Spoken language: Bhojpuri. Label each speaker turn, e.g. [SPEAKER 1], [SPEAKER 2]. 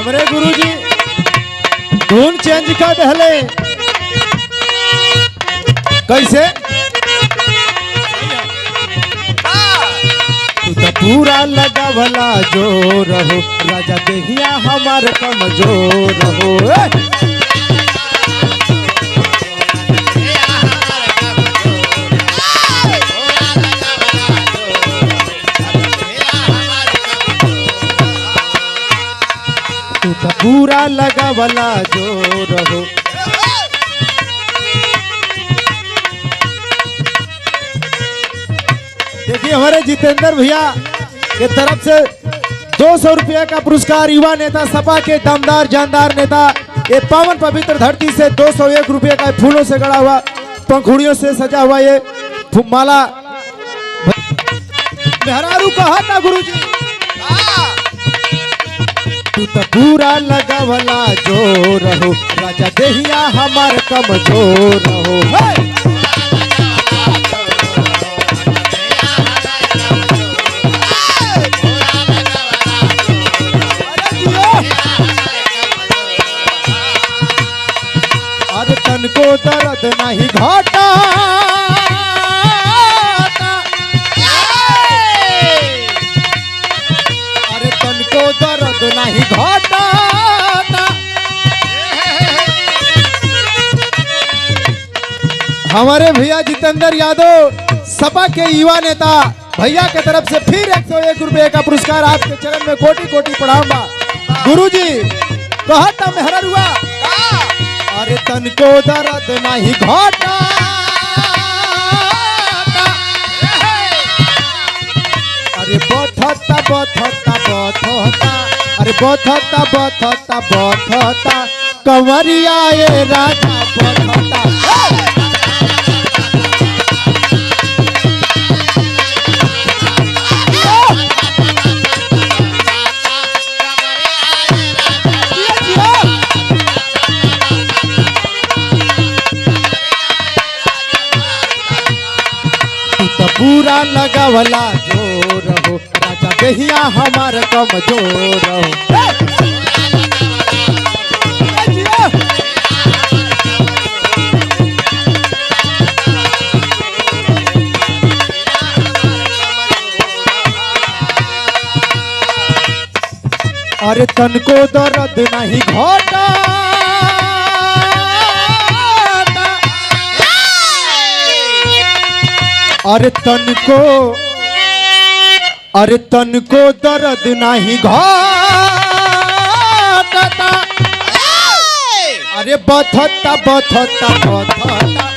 [SPEAKER 1] हमरे गुरुजी धुन चेंज कर दहले। कैसे? तू तो पूरा लगावला जोर हो राजा देहिया हमार कमजोर हो। तू तो पूरा लगावला जोर हो। देखिए हमारे जितेंद्र भैया के तरफ से 200 रुपया का पुरस्कार युवा नेता सपा के दमदार जानदार नेता ये पावन पवित्र धरती से 201 रुपये का फूलों से गड़ा हुआ पंखुड़ियों से सजा हुआ ये माला मेहरारू कहा था गुरुजी। तू तो पूरा लगावला जोर हो राजा देहिया हमार कमजोर हो। अरे तन को दर्द नहीं घाटा अरे तन को दर्द नहीं घाटा। हमारे भैया जितेंद्र यादव सपा के युवा नेता भैया के तरफ से फिर 101 रुपये का पुरस्कार आपके चरण में कोटि कोटि प्रणाम बा। गुरुजी कहता मेहररुआ अरे तन को दर्द नहीं घाटा अरे बथता बथता बथता अरे बथता बथता बथता कंवरिया ये राजा बथता। पूरा लगावला जोर हो राजा देहिया हमार कमजोर हो। अरे तन को दर्द नहीं घाटा अरे तन को दर्द नहीं घाटा अरे बथता बथता बथता